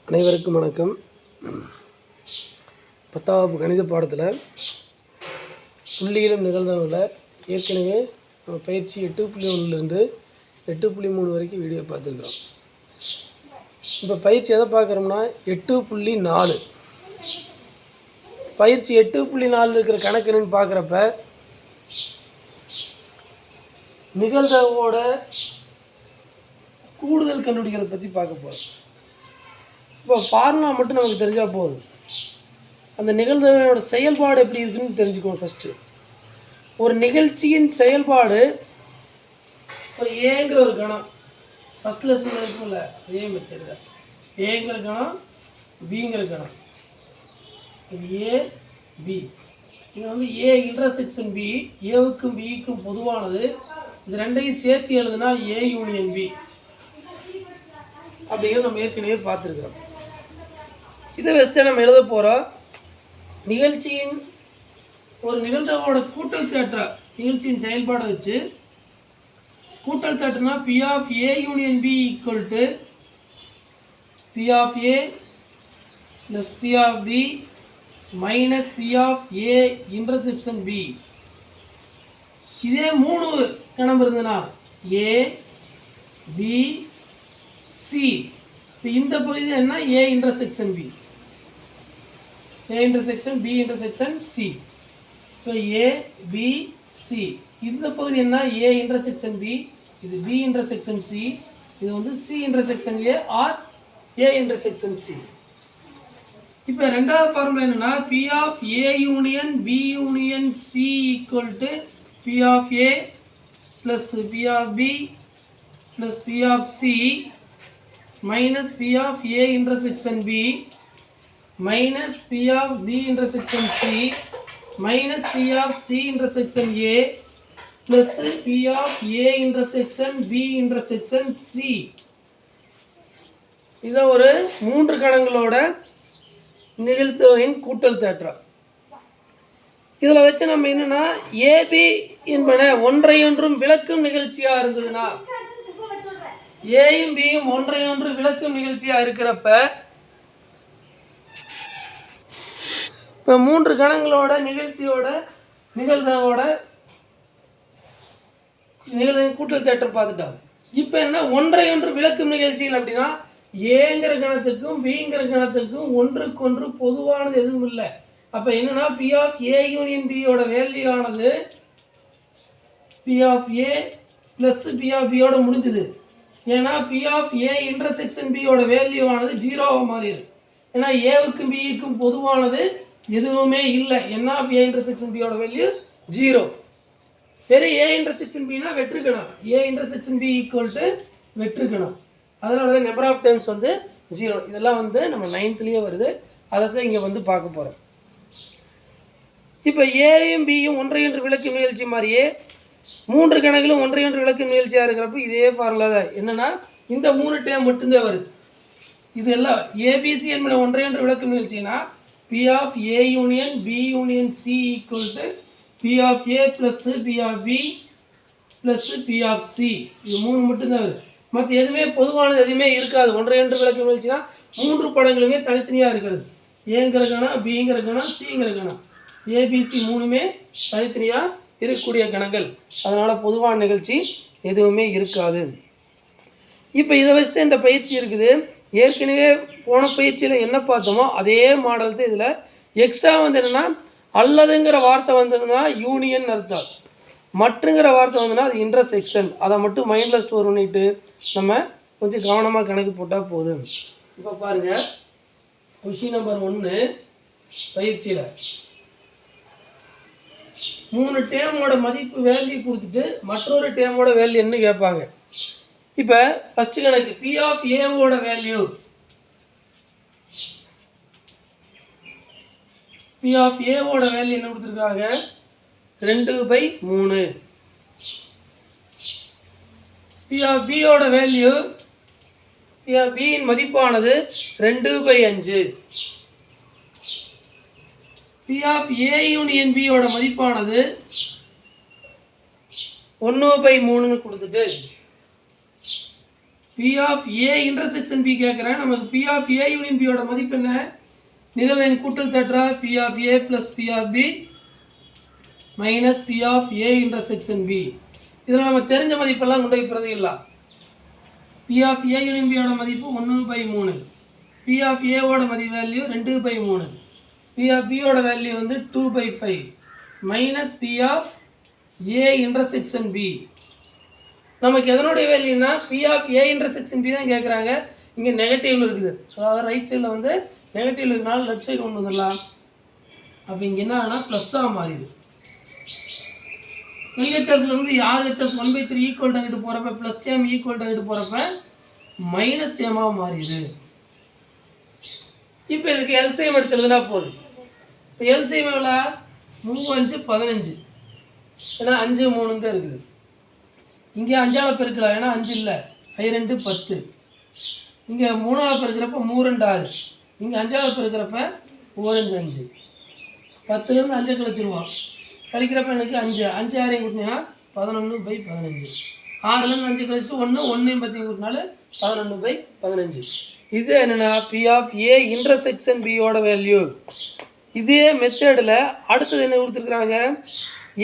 அனைவருக்கும் வணக்கம். 10ஆம் வகுப்பு கணித பாடத்தில் புள்ளியிலும் நிகழ்தகவில் ஏற்கனவே பயிற்சி 8.1லேருந்து 8.3 வரைக்கும் வீடியோ பார்த்துருக்குறோம். இப்போ பயிற்சி எதை பார்க்குறோம்னா 8.4. பயிற்சி 8.4 இருக்கிற கணக்கு என்னன்னு பார்க்குறப்ப நிகழ்தகவோட கூடுதல் கண்டுபிடிக்கிறத பற்றி பார்க்க போகிறோம். இப்போ ஃபார்முலா மட்டும் நமக்கு தெரிஞ்சால் போதும். அந்த நிகழ்தகவோட செயல்பாடு எப்படி இருக்குன்னு தெரிஞ்சுக்கணும். ஃபஸ்ட்டு ஒரு நிகழ்ச்சியின் செயல்பாடு ஒரு ஏங்கிற ஒரு கணம் ஃபஸ்ட் லெசனில் இருக்கும்ல, அதே மெத்தட் தான். ஏங்கிற கணம், பிங்கிற கணம். இது ஏ பி. இது வந்து ஏ இன்டர்செக்ஷன் பி, ஏவுக்கும் பிக்கும் பொதுவானது. இது ரெண்டையும் சேர்த்து எழுதுனா ஏ யூனியன் பி அப்படிங்கிறது நம்ம ஏற்கனவே பார்த்துருக்கிறோம். இதை வச்சு நம்ம எழுத போகிறோம். நிகழ்ச்சியின் ஒரு நிகழ்தகவோட கூட்டல் தேற்றம், நிகழ்ச்சியின் செயல்பாடை வச்சு கூட்டல் தேற்றம்னா P of A union B equal to P of A plus P of B minus P of A intersection B. இதே 3 கணம் இருந்ததுன்னா ஏ பி சி. இப்போ இந்த பகுதி என்ன? A intersection B, A intersection B intersection C. இப்போ ஏ பி சி. இந்த பகுதி என்ன? ஏ இன்டர்செக்ஷன் பி, இது பி இன்டர்செக்ஷன் சி, இது வந்து C intersection A or A intersection C. இப்போ ரெண்டாவது ஃபார்முலா என்னன்னா P of A union B union C equal to P of A plus P of B plus P of C minus P of A intersection B minus P of B intersection C minus P of C intersection A plus P of A intersection B intersection C. இது ஒரு 3 கணங்களோட நிகழ்தகவின் கூட்டல் தேற்றம். இதில் வச்சு நம்ம என்னன்னா AB என்பன ஒன்றையொன்றும் விளக்கும் நிகழ்ச்சியாக இருந்ததுன்னா, ஏயும் பியும் ஒன்றையொன்று விளக்கும் நிகழ்ச்சியாக இருக்கிறப்ப இப்போ 3 கணங்களோட நிகழ்ச்சியோட நிகழ்தகவோட நிகழ்தகவின் கூட்டல் தேற்றம் பார்த்துட்டாங்க. இப்போ என்ன ஒன்றையொன்று விளக்கும் நிகழ்ச்சிகள் அப்படின்னா ஏங்கிற கணத்துக்கும் பிங்கிற கணத்துக்கும் ஒன்றுக்கொன்று பொதுவானது எதுவும் இல்லை. அப்போ என்னன்னா பி ஆஃப் ஏ யூனியன் பியோட வேல்யூ ஆனது P of A plus P of பியோட முடிஞ்சுது. ஏன்னா பி ஆஃப் ஏ இன்டர்செக்ஷன் பியோட வேல்யூ ஆனது 0வாக மாறிடும். ஏன்னா ஏவுக்கும் பிக்கும் பொதுவானது எதுவுமே இல்லை. என் ஆஃப் ஏ இன்டர்செக்ஷன் பியோட வேல்யூ 0. சரி, ஏ இன்டர்செக்ஷன் பினா வெற்றுக்கணும். A intersection B equal to வெற்றுக்கணும். அதனால தான் நம்பர் ஆஃப் டைம்ஸ் வந்து 0. இதெல்லாம் வந்து நம்ம 9th வருது. அதை தான் இங்கே வந்து பார்க்க போகிறோம். இப்போ ஏயும் பியும் ஒன்றையொன்று விளக்கும் நிகழ்ச்சி மாதிரியே 3 கணக்கிலும் ஒன்றையொன்று விளக்கும் நிகழ்ச்சியாக இருக்கிறப்ப இதே ஃபார்முலா தான். என்னென்னா இந்த 3 டேம் மட்டும்தான் வருது. இது எல்லாம் ஏபிசி என்பது ஒன்றையொன்று விளக்கும் நிகழ்ச்சினா P of A union B union C equal to P of A plus P of B plus P of C. இது 3 மட்டும்தான் வருது. மற்ற எதுவுமே பொதுவானது எதுவுமே இருக்காது. ஒன்றையொன்று விளக்கும் நிகழ்ச்சினா 3 படங்களுமே தனித்தனியாக இருக்கிறது. ஏங்கிற கணம், பிங்கிற கணம், சிங்கிற கணம், ஏபிசி 3மே தனித்தனியாக இருக்கக்கூடிய கணங்கள். அதனால் பொதுவான நிகழ்ச்சி எதுவுமே இருக்காது. இப்போ இதை வச்சு இந்த பயிற்சி இருக்குது. ஏற்கனவே போன பயிற்சியில் என்ன பார்த்தோமோ அதே மாடல் தான் இதில். எக்ஸ்ட்ரா வந்து என்னென்னா அல்லதுங்கிற வார்த்தை வந்துன்னா யூனியன் அர்த்தம், மற்றுங்கிற வார்த்தை வந்துன்னா அது இன்டர்செக்ஷன். அதை மட்டும் மைண்டில் ஸ்டோர் பண்ணிட்டு நம்ம கொஞ்சம் கவனமாக கணக்கு போட்டால் போதும். இப்போ பாருங்கள், கொஷின் நம்பர் 1 பயிற்சியில் 3 டேமோட மதிப்பு வேல்யூ கொடுத்துட்டு மற்றொரு டேமோட வேல்யூ என்ன கேட்பாங்க. இப்போ ஃபஸ்ட்டு கணக்கு பி ஆஃப் ஏவோட வேல்யூ, பி ஆஃப் ஏவோட வேல்யூ என்ன கொடுத்துருக்காங்க 2/3. பி ஆஃப் பியோட வேல்யூ, பி ஆஃப் பியின் மதிப்பானது 2/5. பி ஆஃப் ஏ யூனியன் பியோட மதிப்பானது 1/3 கொடுத்துட்டு P of A intersection B கேட்குறேன். நமக்கு பி ஆஃப் ஏ யூனியன் பியோட மதிப்பு என்ன? நிகழ்வெண் கூட்டல் தேற்றா P of A plus P of B minus P of A intersection B. இதில் நம்ம தெரிஞ்ச மதிப்பெல்லாம் கொண்டு போய் பிரதியிடலாம். பி ஆஃப் ஏ யூனியன் பியோட மதிப்பு 1/3, பி ஆஃப் ஏவோட வேல்யூ 2/3, பி ஆஃப் பியோட வேல்யூ வந்து 2/5 minus P of A intersection B. நமக்கு எதனுடைய வேல்யூனா P of A intersection B தான் கேட்குறாங்க. இங்கே நெகட்டிவ்ல இருக்குது, அதாவது ரைட் சைடில் வந்து நெகட்டிவ்ல இருக்கனால லெஃப்ட் சைடு கொண்டு வந்துடலாம். அப்போ இங்கே என்ன ஆனால் ப்ளஸ்ஸாக மாறிடுது. எல்ஹெச்எஸ்லேருந்து ஆர்ஹெச்எஸ் 1/3 ஈக்குவல் டாங்கிட்டு போகிறப்ப ப்ளஸ் டேம் ஈக்குவல் டாங்கிட்டு போகிறப்ப மைனஸ் டேமாக மாறிடுது. இப்போ இதுக்கு எல்சிஎம் எடுத்து எழுதுனா போதும். இப்போ எல்சிஎம் எவ்வளோ? 3 5 15, ஏன்னா 5 3 தான் இருக்குது. இங்கே 5ஆல் பெருக்கலாம், ஏன்னா 5 இல்லை, 5 2 10. இங்கே 3ஆல் பெருக்கிறப்ப 3 2 6, இங்கே 5ஆல் பெருக்கிறப்ப 1 5 5. 10லேருந்து 5 கழிச்சிருவோம். கழிக்கிறப்ப எனக்கு 5 5 6 கூட்டினா 11/15. 6லேருந்து 5 கழிச்சிட்டு 1 1 10 கூட்டினால 11/15. இது என்னென்னா பி ஆஃப் ஏ இன்டர்செக்ஷன் பியோட வேல்யூ. இதே மெத்தடில் அடுத்தது என்ன கொடுத்துருக்குறாங்க?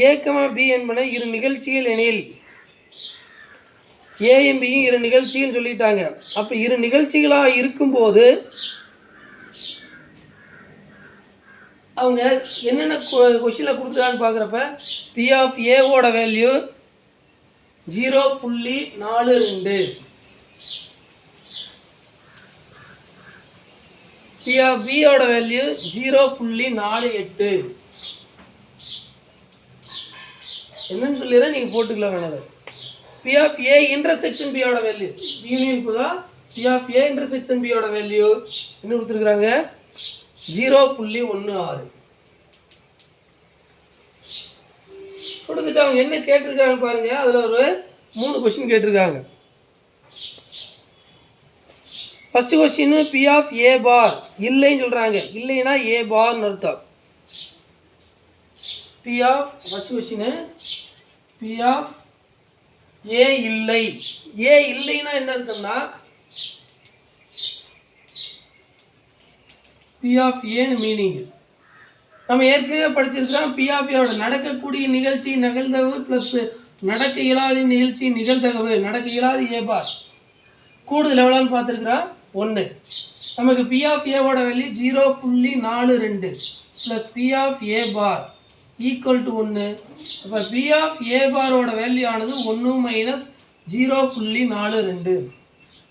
ஏ பி என்பன இரு நிகழ்ச்சிகள் எனில், ஏயும் பியும் இரு நிகழ்ச்சின்னு சொல்லிட்டாங்க. அப்போ இரு நிகழ்ச்சிகளாக இருக்கும்போது அவங்க என்னென்ன கொஷினில் கொடுத்துருக்கான்னு பார்க்குறப்ப பி ஆஃப் ஏவோட வேல்யூ 0.42, பி ஆஃப் பியோட வேல்யூ 0.48. என்னன்னு சொல்லிடுறேன், நீங்கள் போட்டுக்கலாம் வேணாம். பி ஆஃப் ஏ இன்டர்செக்ஷன் பியோட வேல்யூ யூனியன் புதா பி ஆஃப் ஏ இன்டர்செக்ஷன் பியோட வேல்யூ என்ன கொடுத்துருக்குறாங்க? 0.16 கொடுத்துட்டு அவங்க என்ன கேட்டிருக்காங்க பாருங்க. அதில் ஒரு 3 கொஸ்டின் கேட்டிருக்காங்க. First question P of A bar இல்லைன்னு சொல்கிறாங்க. இல்லைன்னா ஏ பார்னு அர்த்தம். P of first question P of A இல்லை. ஏ இல்லைன்னா என்ன அர்த்தம்னா பி ஆஃப் ஏன்னு மீனிங் நம்ம ஏற்கனவே படிச்சிருக்கிறோம். பி ஆஃப் ஏவோட நடக்கக்கூடிய நிகழ்ச்சி நிகழ்தகவு ப்ளஸ் நடக்க இயலாத நிகழ்ச்சி நிகழ்தகவு, நடக்க இயலாத ஏ பார் கூடுதல் எவ்வளோன்னு பார்த்துருக்குறோம் 1. நமக்கு பி ஆஃப் ஏவோட value 0.42 plus P of A bar equal to 1. அப்போ பி ஆஃப் ஏ பாரோட வேல்யூ ஆனது 1 மைனஸ் 0.42.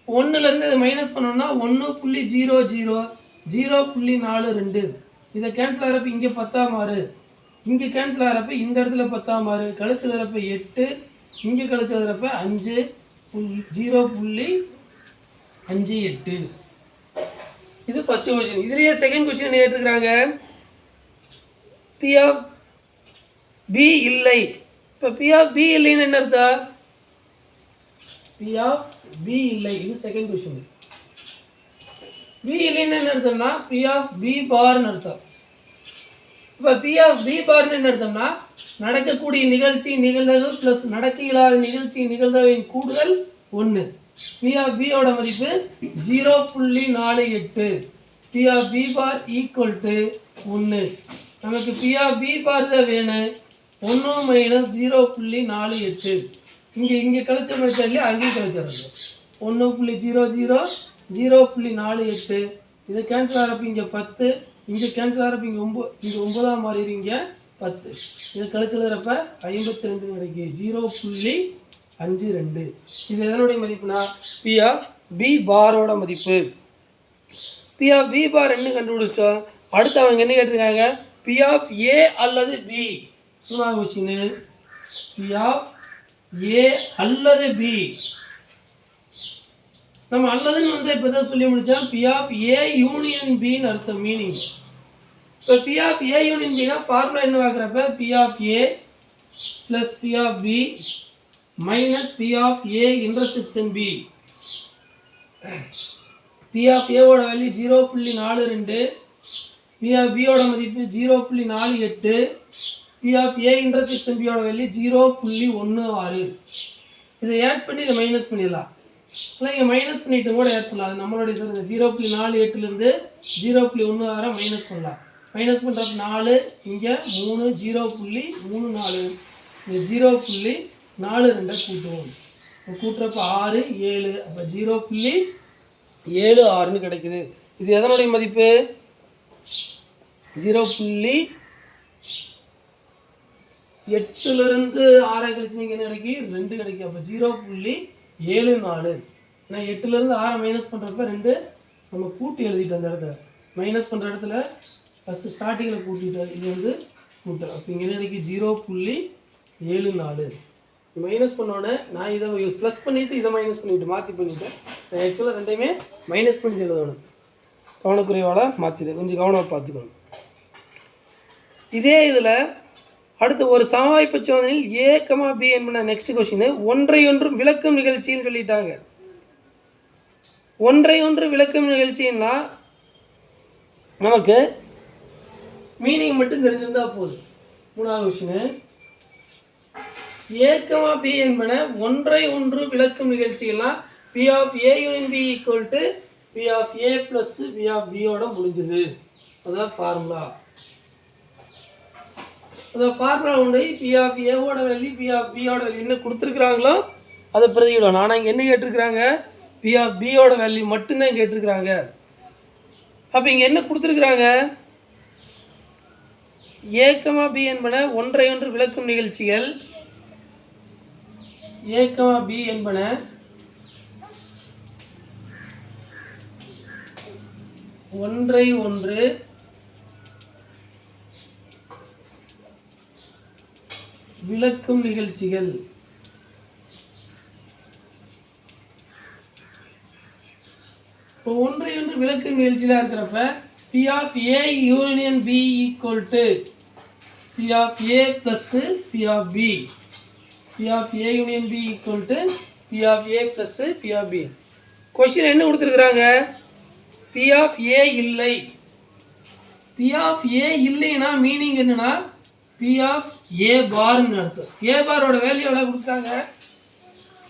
1லேருந்து இதை மைனஸ் பண்ணோம்னா 1.00 0.42. இதை கேன்சல் ஆகிறப்ப இங்கே 10 மாறு, இங்கே கேன்சல் ஆகிறப்ப இந்த இடத்துல 10 மாறு, கழிச்சு எழுதுறப்ப 8, இங்கே கழிச்சு எழுதுறப்ப 0.58. இது ஃபர்ஸ்ட் கொஸ்டின். இதுலேயே செகண்ட் கொஸ்டின் என்ன கேட்டுருக்குறாங்க? பி ஆஃப் பி இல்லை. இப்போ பி ஆஃப் பி இல்லைன்னு என்ன அர்த்தம்? பி ஆஃப் பி இல்லை, இது செகண்ட் கொஸ்டின். பி இல்லைன்னு என்ன அர்த்தம்னா பி ஆஃப் பி பார்னு அர்த்தம். இப்போ பி ஆஃப் பி பார்னு என்ன அர்த்தம்னா நடக்கக்கூடிய நிகழ்ச்சி நிகழ்தகவு ப்ளஸ் நடக்க இயலாத நிகழ்ச்சி நிகழ்தகவின் கூடுதல் 1. பி ஆஃப் பியோட மதிப்பு 0.48. P of B bar equal to 1. நமக்கு பி ஆஃப் பி பார் தான் வேணும். 1 மைனஸ் 0.48. இங்கே கழிச்ச மெத்தட்லேயே அங்கேயும் கழிச்சிடுறது 1.00 0.48. இதை கேன்சல் ஆகிறப்ப இங்கே 10, இங்கே கேன்சல் ஆகிறப்ப இங்கே 9 மாறிடுங்க 10. இதை கழிச்சு எழுதுறப்ப 52 கிடைக்கும் 0.52. இது எதனுடைய மதிப்புனா பி ஆஃப் பி பாரோட மதிப்பு. பி ஆஃப் பி பார் என்ன கண்டுபிடிச்சிட்டோம். அடுத்து அவங்க என்ன கேட்டிருக்காங்க? பி ஆஃப் ஏ அல்லது பி. மூணாவது கொஸ்டின் பி ஆஃப் ஏ அல்லது பி. நம்ம அல்லதுன்னு வந்து இப்போ தான் சொல்லி முடித்தோம். பி ஆஃப் ஏ யூனியன் பின்னு அர்த்தம் மீனிங். இப்போ பி ஆஃப் ஏ யூனியன் பின்னா ஃபார்முலா என்ன பார்க்குறப்ப P of A plus P of B minus P of A intersection B. P of ஏவோட வேல்யூ 0.42, பி ஆஃப் பியோட மதிப்பு 0.48, பி ஆஃப் ஏ இன்டர்செக்ஷன் பியோட வேல்யூ 0.16. இதை ஆட் பண்ணி இதை மைனஸ் பண்ணிடலாம். இல்லை இங்கே மைனஸ் பண்ணிட்டு கூட ஆட் பண்ணலாம். அது நம்மளுடைய சொல்லுங்கள் 0.48லேருந்து 0.16 மைனஸ் பண்ணலாம். மைனஸ் பண்ணுறப்ப 4 இங்கே 3 0.34 இங்கே 0.42 கூட்டுவோம். கூட்டுறப்ப 6 7 அப்போ 0.76ன்னு கிடைக்குது. இது எதனுடைய மதிப்பு? 0.8லேருந்து 6 கழிச்சு நீங்கள் என்ன கிடைக்கும்? 2 கிடைக்கும். அப்போ 0.74. ஏன்னா 8லேருந்து 6 மைனஸ் பண்ணுறப்ப 2 நம்ம கூட்டி எழுதிட்டோம். அந்த இடத்துல மைனஸ் பண்ணுற இடத்துல ஃபஸ்ட்டு ஸ்டார்டிங்கில் கூட்டிட்டோம். இது வந்து கூட்டல். அப்போ இங்கே என்ன கிடைக்கும்? 0.74. மைனஸ் பண்ணோன்னே நான் இதை ப்ளஸ் பண்ணிவிட்டு இதை மைனஸ் பண்ணிவிட்டு மாற்றி பண்ணிவிட்டேன். நான் ஆக்சுவலாக ரெண்டையுமே மைனஸ் பண்ணி எழுதணும். கவனக்குறைவால் மாற்றிடு, கொஞ்சம் கவனமாக பார்த்துக்கணும். இதே இதில் அடுத்து ஒரு சமவாய்ப்பு சோதனையில் A, B என்பன நெக்ஸ்ட் கொஸ்டின் ஒன்றையொன்றும் விளக்கும் நிகழ்ச்சின்னு சொல்லிட்டாங்க. ஒன்றையொன்று விளக்கும் நிகழ்ச்சின்னா நமக்கு மீனிங் மட்டும் தெரிஞ்சிருந்தால் போதும். மூணாவது கொஸ்டின் A, B என்பன ஒன்றை ஒன்று விளக்கும் நிகழ்ச்சிகள்லாம் P of A union B equal to P of A plus P of B ஓட முடிஞ்சது. அதான் ஃபார்முலா. அந்த ஃபார்முலா உண்டு. P of A ஓட வேல்யூ P of B ஓட வேல்யூ என்ன கொடுத்துருக்குறாங்களோ அதை பிரதிவிடணும். ஆனால் இங்கே என்ன கேட்டிருக்கிறாங்க? P of B ஓட வேல்யூ மட்டும்தான் கேட்டிருக்கிறாங்க. அப்போ இங்கே என்ன கொடுத்துருக்குறாங்க? A, B என்பன ஒன்றை ஒன்று விளக்கும் நிகழ்ச்சிகள். A, B என்பன ஒன்றை ஒன்று விளக்கும் நிகழ்ச்சிகள். இப்போ ஒன்றை ஒன்று விளக்கும் நிகழ்ச்சியாக இருக்கிறப்ப P of A union B equal to P of A plus P of B. P of A union B equal to P of A plus P of B. Question என்ன கொடுத்துருக்குறாங்க? P of A இல்லை. P of A இல்லைன்னா meaning என்னன்னா P of A barன்னு அர்த்தம். A பாரோட value எவ்வளோ கொடுத்தாங்க?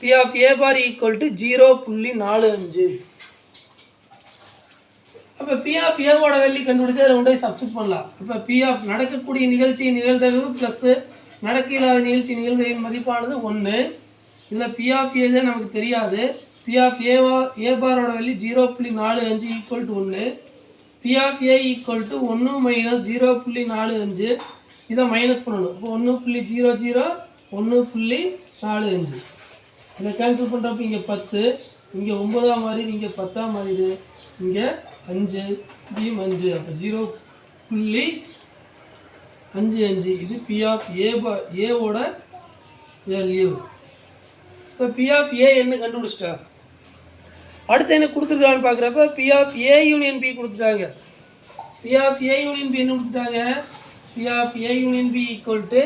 P of A bar equal to 0.45. அப்போ P of A ஓட வேல்யூ கண்டுபிடிச்சி அதை கொண்டு போய் சப்ஸ்டிட் பண்ணலாம். அப்போ P of நடக்கக்கூடிய நிகழ்ச்சி நிகழ்தகவு ப்ளஸ்ஸு நடக்க இல்லாத நிகழ்ச்சி நிகழ்தகவின் மதிப்பானது 1. இதில் P of A தான் நமக்கு தெரியாது. P of A பாரோட value 0.45 equal to 1. P of A equal to 1 minus 0.45. இதை மைனஸ் பண்ணணும். இப்போ 1.00 1.45. இதை கேன்சல் பண்ணுறப்ப இங்கே 10, இங்கே 9 மாறிடு, இங்கே 10 மாறிடு, இங்கே 5 5. அப்போ 0.55. இது P of A ஓட வேல்யூ. இப்போ P of A என்ன கண்டுபிடிச்சிட்டா. அடுத்து என்ன கொடுத்துருக்கான்னு பார்க்குறப்ப P of A union B கொடுத்துட்டாங்க. P of A union B என்ன கொடுத்துட்டாங்க? P of A union B equal to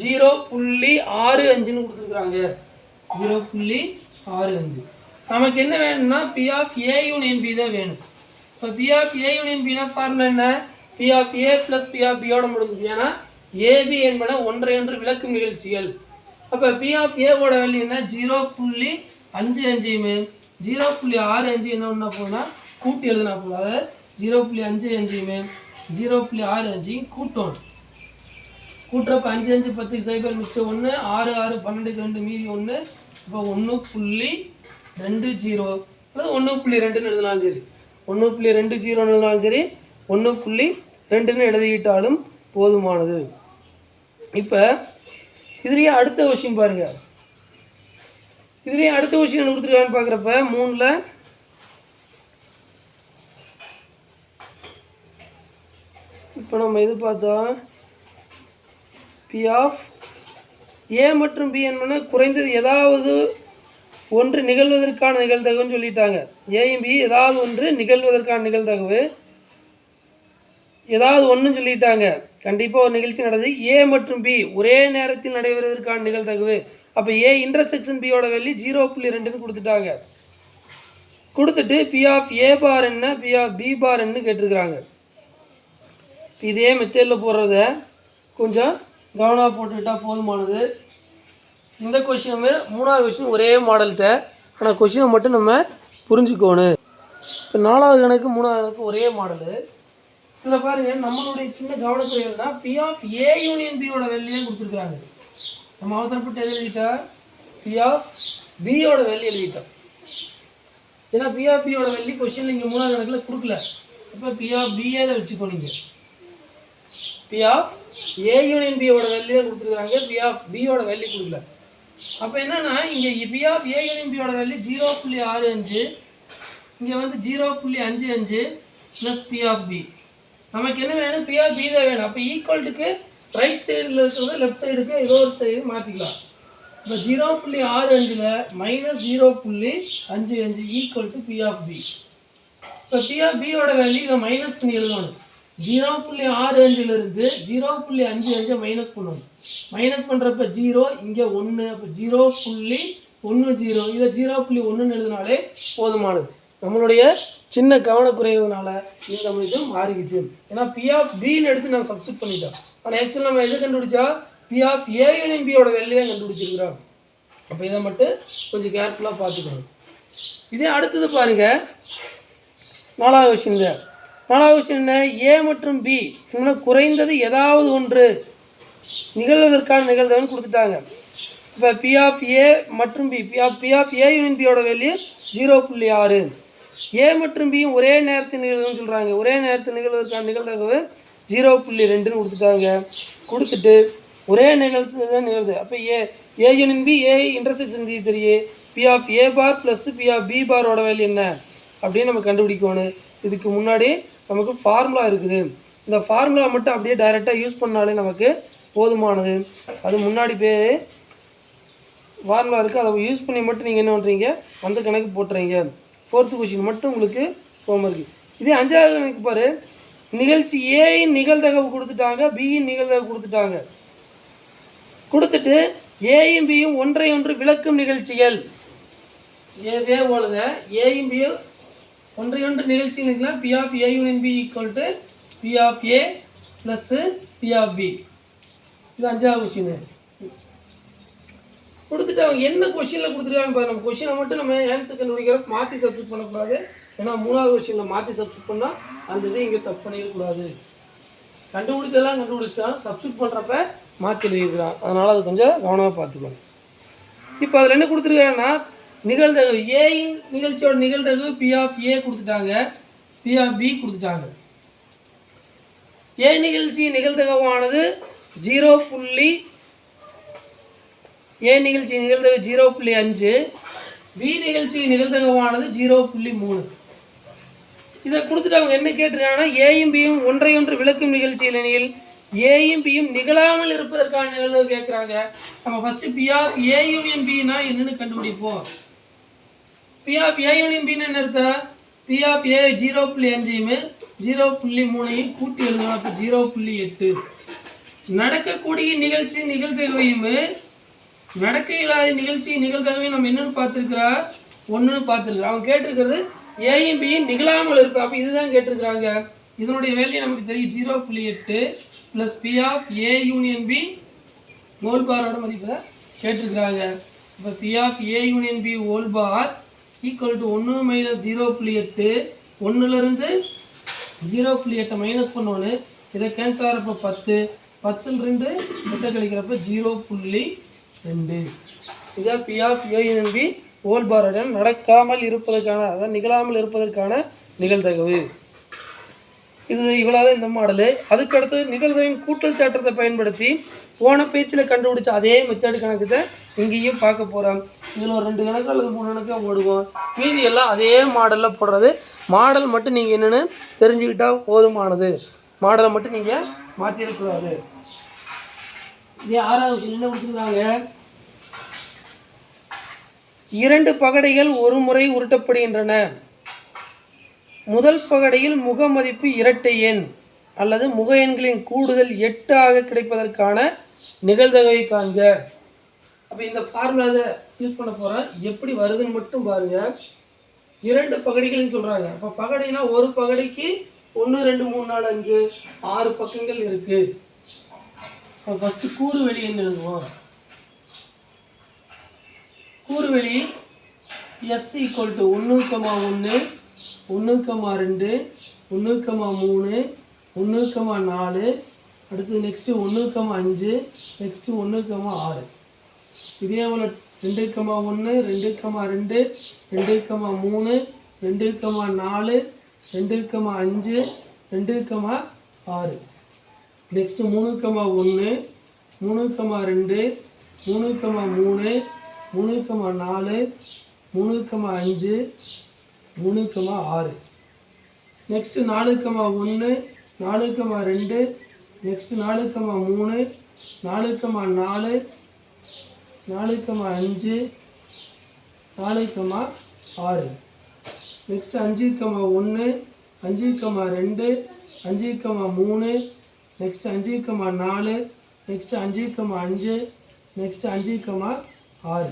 0.65ன்னு கொடுத்துருக்குறாங்க. 0.65. நமக்கு என்ன வேணும்னா P of A union B தான் வேணும். இப்போ P of A union Bனா ஃபார்முலா என்ன? P of A plus P of B ஓட முடிஞ்சது. ஏன்னா AB என்பன ஒன்றை ஒன்று விளக்கும் நிகழ்ச்சிகள். அப்போ P of A ஓட வேல்யூ என்ன? 0.55. 0.65 என்ன ஒன்றா போகுதுன்னா கூட்டி எழுதுனா போகுது. அதாவது 0.55 0.65 கூட்டணும். கூட்டுறப்ப 5 5 10 சைபர் மிச்சம் 1 6 6 12 2 மீதி 1. இப்போ 1.20 அல்லது 1.2ன்னு எழுதினாலும் சரி, 1.20 எழுதினாலும் சரி, 1.2ன்னு எழுதிக்கிட்டாலும் போதுமானது. இப்போ இதுலேயே அடுத்த விஷயம் பாருங்கள். இதுலேயே அடுத்த விஷயம் என்ன கொடுத்துருக்கான்னு பார்க்குறப்ப 3ல் இப்போ நம்ம இது பார்த்தோம். P of A மற்றும் B என்பன குறைந்தது ஏதாவது ஒன்று நிகழ்வதற்கான நிகழ்தகவுன்னு சொல்லிட்டாங்க. ஏயும் பி ஏதாவது ஒன்று நிகழ்வதற்கான நிகழ்தகவு ஏதாவது ஒன்றுன்னு சொல்லிட்டாங்க. கண்டிப்பாக ஒரு நிகழ்ச்சி நடந்தது A மற்றும் B ஒரே நேரத்தில் நடைபெறுவதற்கான நிகழ்தகவு. அப்போ A இன்டர்செக்ஷன் பியோட வேல்யூ 0.2ன்னு கொடுத்துட்டாங்க. கொடுத்துட்டு P of A பார் என்ன, P of B பார் என்ன கேட்டிருக்கிறாங்க. இதே மெத்தேடில் போடுறத கொஞ்சம் கவனமாக போட்டுக்கிட்டால் போதுமானது. இந்த கொஷினுமே மூணாவது கொஷின் ஒரே மாடல்கிட்ட, ஆனால் கொஷினை மட்டும் நம்ம புரிஞ்சுக்கணும். இப்போ 4வது கணக்கு 3வது கணக்கு ஒரே மாடலு. இதில் பாருங்கள், நம்மளுடைய சின்ன கவனக்குறைகள்னா பி ஆஃப் ஏ யூனியன் பியோட வேல்யூ தான் கொடுத்துருக்குறாங்க. நம்ம அவசரப்பட்டு எது எழுதிட்டா பி ஆஃப் பியோட வேல்யூ எழுதிட்டோம். ஏன்னா பி ஆஃப் பியோட வேல்யூ கொஸ்டின் இங்கே 3வது கணக்கில் கொடுக்கல. இப்போ பி ஆஃப் பியே தான் வச்சுக்கோ. நீங்கள் பி ஆஃப் ஏ யூனியன் பியோட வேல்யூ தான் கொடுத்துருக்குறாங்க, பி ஆஃப் பியோட வேல்யூ கொடுக்கல. அப்போ என்னன்னா இங்கே பி ஆஃப் ஏ யூனியன் பியோட வேல்யூ 0.65, இங்கே வந்து 0.55 ப்ளஸ் பி ஆஃப் பி. நமக்கு என்ன வேணும்? பி ஆஃப் பி தான் வேணும். அப்போ ஈக்குவல்ட்டுக்கு ரைட் சைடில் இருக்கிறத லெஃப்ட் சைடுக்கு ஏதோ ஒரு சைடு மாற்றிக்கலாம். இப்போ 0.65 minus 0.55 equal to P of B. இப்போ பி ஆஃப் பியோட வேல்யூ இதை மைனஸ் பண்ணி எழுதணும். 0.65 0.55 மைனஸ் பண்ணணும். மைனஸ் பண்ணுறப்ப 0, இங்கே 1, அப்போ 0.10, இதை 0.1 எழுதினாலே போதுமானது. நம்மளுடைய சின்ன கவனக்குறைவுனால இந்த இது மாறிக்கிச்சு. ஏன்னா பி ஆஃப் பின்னு எடுத்து நம்ம சப்ஸ்டிட் பண்ணிட்டோம். ஆனால் ஆக்சுவலி நம்ம எது கண்டுபிடிச்சா பி ஆஃப் ஏ யூனியன் பியோட வேல்யூ தான் கண்டுபிடிச்சிருக்கிறோம். அப்போ இதை மட்டும் கொஞ்சம் கேர்ஃபுல்லாக பார்த்துக்கணும். இதே அடுத்தது பாருங்கள், 4வது விஷயம். 4வது விஷயம் என்ன? ஏ மற்றும் பி குறைந்தது ஏதாவது ஒன்று நிகழ்வதற்கான நிகழ்வுன்னு கொடுத்துட்டாங்க. இப்போ பி ஆஃப் ஏ மற்றும் B, P of A union பியோட வேல்யூ 0.6. ஏ மற்றும் பியும் ஒரே நேரத்தில் நிகழ்வுன்னு சொல்கிறாங்க. ஒரே நேரத்தில் நிகழ்வதற்கான நிகழ்தகவு 0.2ன்னு கொடுத்துட்டாங்க. கொடுத்துட்டு ஒரே நிகழ்வு தான் நிகழ்வு. அப்போ A union B A intersection தெரியும். P of A bar plus P of B பாரோட வேல்யூ என்ன அப்படின்னு நம்ம கண்டுபிடிக்கணும். இதுக்கு முன்னாடி நமக்கு ஃபார்முலா இருக்குது. இந்த ஃபார்முலா மட்டும் அப்படியே டைரெக்டாக யூஸ் பண்ணாலே நமக்கு போதுமானது. அது முன்னாடி ஃபார்முலா இருக்குது, அதை யூஸ் பண்ணி மட்டும் நீங்கள் என்ன பண்ணுறீங்க, அந்த கணக்கு போட்டுறீங்க. 4th கொஷின் மட்டும் உங்களுக்கு ஹோம்ஒர்க்கு. இதே 5வது கணக்கு பாரு, நிகழ்ச்சி ஏயின் நிகழ்தகவு கொடுத்துட்டாங்க, பியின் நிகழ்தகவு கொடுத்துட்டாங்க. கொடுத்துட்டு ஏயும் பியும் ஒன்றை ஒன்று விளக்கும் நிகழ்ச்சிகள். இதே போலத ஏயும் பியும் ஒன்றை ஒன்று நிகழ்ச்சிகள் P of A union B equal to P of A plus P of B. இது 5வது கொஷின் கொடுத்துட்டு அவங்க என்ன கொஷினில் கொடுத்துருக்காங்க பாருங்க. நம்ம கொஷினை மட்டும் நம்ம ஆன்சர் கண்டுபிடிக்கிறப்ப மாற்றி சப்ஸ்டிட் பண்ணக்கூடாது. ஏன்னா 3வது கொஷினில் மாற்றி சப்ஸ்டிட் பண்ணால் அந்த இது இங்கே தப்பு பண்ணிடக்கூடாது. கண்டுபிடிச்சதெல்லாம் கண்டுபிடிச்சிட்டான், சப்ஸ்டிட் பண்ணுறப்ப மாற்றி எழுதியிருக்கிறான். அதனால் அது கொஞ்சம் கவனமாக பார்த்துக்கணும். இப்போ அதில் என்ன கொடுத்துருக்காங்கன்னா நிகழ்தகவு ஏயின் நிகழ்ச்சியோட நிகழ்தகவு பி ஆஃப் ஏ கொடுத்துட்டாங்க, பி ஆஃப் பி கொடுத்துட்டாங்க. ஏ நிகழ்ச்சி நிகழ்தகவானது 0. ஏ நிகழ்ச்சி நிகழ்தகவு 0.5, பி நிகழ்ச்சி நிகழ்தகவானது 0.3. இதை கொடுத்துட்டு அவங்க என்ன கேட்டிருக்காங்கன்னா ஏயும் பியும் ஒன்றை ஒன்று விளக்கும் நிகழ்ச்சி இல்லைனில் ஏயும் பியும் நிகழாமல் இருப்பதற்கான நிகழ்வு கேட்குறாங்க. நம்ம first P of A union பின்னா என்னென்னு கண்டுபிடிப்போம். பி ஆஃப் ஏ யூனியன் பின்னு என்ன அர்த்தம்? பி ஆஃப் ஏ 0.5 0.3 கூட்டி எழுதணும். அப்போ 0.8. நடக்கக்கூடிய நிகழ்ச்சி நிகழ்தகவையும் நடக்க இல்லாத நிகழ்ச்சி நிகழ்தகவையும் நம்ம என்னென்னு பார்த்துருக்குறா, ஒன்றுன்னு பார்த்துருக்குறோம். அவங்க கேட்டிருக்கிறது ஏயும் பியும் நிகழாமல் இருப்பா. அப்போ இதுதான் கேட்டிருக்கிறாங்க. இதனுடைய வேல்யூ நமக்கு தெரியும் 0.8 plus P of A union B whole பாரோட மதிப்பு தான் கேட்டிருக்கிறாங்க. இப்போ P of A union B whole bar equal to 1 minus 0.8, 1லேருந்து 0.8 மைனஸ் பண்ணோன்னு இதை கேன்சல் ஆகிறப்ப 10, 10ல் 2 முட்டை கழிக்கிறப்ப 0.2. இதான் P of A union B whole பாருடன் நடக்காமல் இருப்பதற்கான, அதாவது நிகழாமல் இருப்பதற்கான நிகழ்தகவு. இது இவ்வளோதான் இந்த மாடலு. அதுக்கடுத்து நிகழ்தகவின் கூட்டல் தேற்றத்தை பயன்படுத்தி போன பேச்சில் கண்டுபிடிச்ச அதே மெத்தடு கணக்கு தான் இங்கேயும் பார்க்க போகிறோம். இதில் ஒரு 2 கணக்கு அல்லது 3 கணக்காக போடுவோம். மீதி எல்லாம் அதே மாடலில் போடுறது. மாடல் மட்டும் நீங்கள் என்னென்னு தெரிஞ்சுக்கிட்டால் போதுமானது. மாடலை மட்டும் நீங்கள் மாற்றிடக்கூடாது. இதே 6வது விஷயம் என்ன கொடுத்துருக்காங்க, 2 பகடைகள் ஒரு முறை உருட்டப்படுகின்றன. முதல் பகடையில் முக மதிப்பு இரட்டை எண் அல்லது முக எண்களின் கூடுதல் 8 ஆக கிடைப்பதற்கான நிகழ்தகவை காண்க. அப்போ இந்த ஃபார்முலா யூஸ் பண்ண போகிறேன். எப்படி வருதுன்னு மட்டும் பாருங்கள். 2 பகடைகள்னு சொல்கிறாங்க. அப்போ பகடைனா ஒரு பகடைக்கு 1 2 3 4 5 6 பக்கங்கள் இருக்குது. இப்போ ஃபஸ்ட்டு கூறுவெளி என்ன எழுதுவோம். கூறுவெளி S ஈக்குவல் டு 1, 1, 1, 2, 1, 3, 1, 4, அடுத்து நெக்ஸ்ட்டு 1, 5, நெக்ஸ்ட்டு 1, 6. இதே போல் 2, 1, 2, 2, 2, 3, 2, 4, 2, 5, 2, 6. Next 3, 1, 3, 2, 3, 3, 3, 4, 3, 5, 3, 6. Next 4, 1, 4, 2, next 4, 3, 4, 4, 4, 5, 4, 6. Next 5, 1, 5, 2, 5, 3, next 5, 4, next 5, 5, next 5, 6.